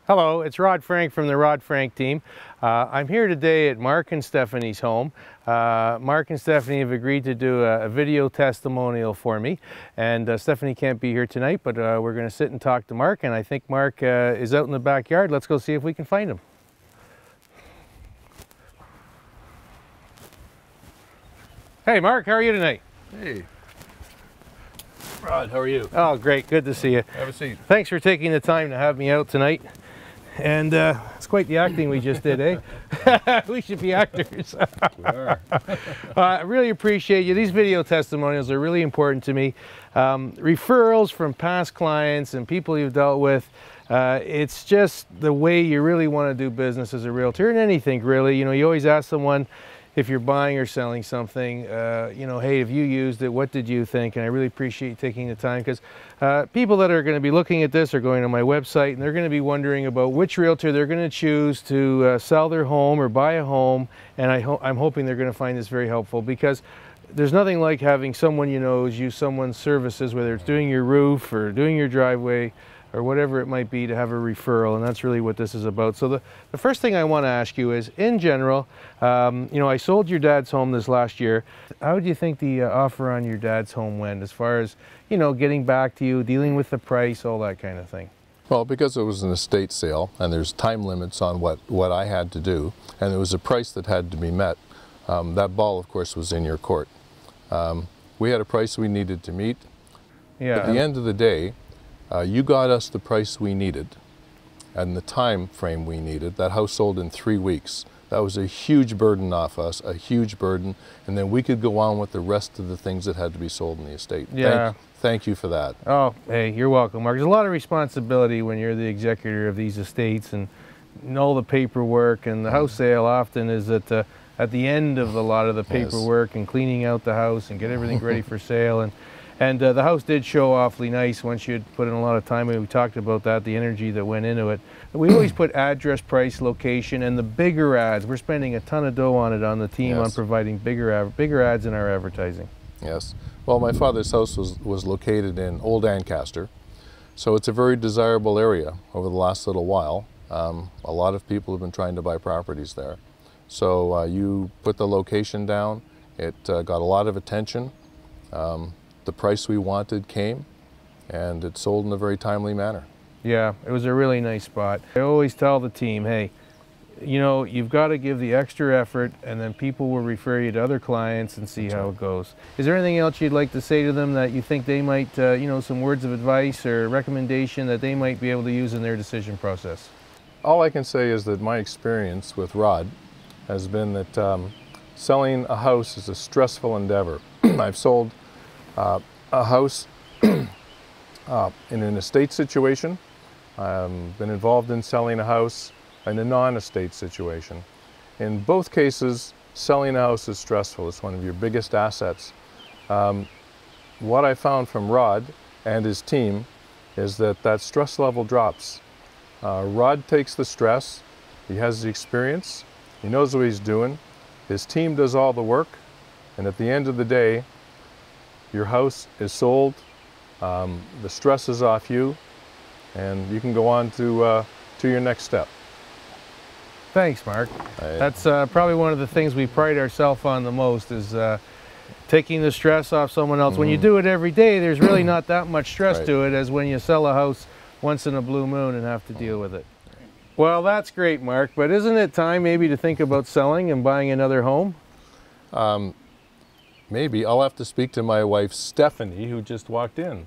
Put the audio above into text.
Hello, it's Rod Frank from the Rod Frank team. I'm here today at Mark and Stephanie's home. Mark and Stephanie have agreed to do a video testimonial for me, and Stephanie can't be here tonight, but we're going to sit and talk to Mark, and I think Mark is out in the backyard. Let's go see if we can find him. Hey Mark, how are you tonight? Hey. Rod, how are you? Oh, great. Good to see you. Have a seat. Thanks for taking the time to have me out tonight. And it's quite the acting we just did, eh? We should be actors. We are. I really appreciate you. These video testimonials are really important to me. Referrals from past clients and people you've dealt with. It's just the way you really want to do business as a realtor, and anything really. You know, you always ask someone, if you're buying or selling something, you know, hey, have you used it? What did you think? And I really appreciate you taking the time, because people that are going to be looking at this are going to my website and they're going to be wondering about which realtor they're going to choose to sell their home or buy a home. And I'm hoping they're going to find this very helpful, because there's nothing like having someone you know use someone's services, whether it's doing your roof or doing your driveway or whatever it might be, to have a referral, and that's really what this is about. So the first thing I want to ask you is, in general, you know, I sold your dad's home this last year. How do you think the offer on your dad's home went, as far as, you know, getting back to you, dealing with the price, all that kind of thing? Well, because it was an estate sale and there's time limits on what I had to do, and there was a price that had to be met, that ball, of course, was in your court. We had a price we needed to meet. Yeah. At the end of the day, you got us the price we needed and the time frame we needed. That house sold in 3 weeks. That was a huge burden off us, a huge burden, and then we could go on with the rest of the things that had to be sold in the estate. Yeah. Thank you for that. Oh, hey, you're welcome, Mark. There's a lot of responsibility when you're the executor of these estates, and all the paperwork, and the house sale often is at the end of a lot of the paperwork, yes, and cleaning out the house and get everything ready for sale. And the house did show awfully nice once you'd put in a lot of time. We talked about that, the energy that went into it. We always put address, price, location, and the bigger ads. We're spending a ton of dough on it on the team, yes, on providing bigger ads in our advertising. Yes. Well, my father's house was located in Old Ancaster, so it's a very desirable area over the last little while. A lot of people have been trying to buy properties there. So you put the location down. It got a lot of attention. The price we wanted came, and it sold in a very timely manner. Yeah, it was a really nice spot. I always tell the team, hey, you know, you've got to give the extra effort, and then people will refer you to other clients and see how it goes. Is there anything else you'd like to say to them that you think they might, you know, some words of advice or recommendation that they might be able to use in their decision process? All I can say is that my experience with Rod has been that selling a house is a stressful endeavor. I've sold a house in an estate situation. I've been involved in selling a house in a non-estate situation. In both cases, selling a house is stressful. It's one of your biggest assets. What I found from Rod and his team is that stress level drops. Rod takes the stress, he has the experience, he knows what he's doing, his team does all the work, and at the end of the day, your house is sold, the stress is off you, and you can go on to your next step. Thanks, Mark. That's probably one of the things we pride ourselves on the most, is taking the stress off someone else. Mm-hmm. When you do it every day, there's really not that much stress, right, to it as when you sell a house once in a blue moon and have to deal with it. Well, that's great, Mark, but isn't it time maybe to think about selling and buying another home? Maybe. I'll have to speak to my wife, Stephanie, who just walked in.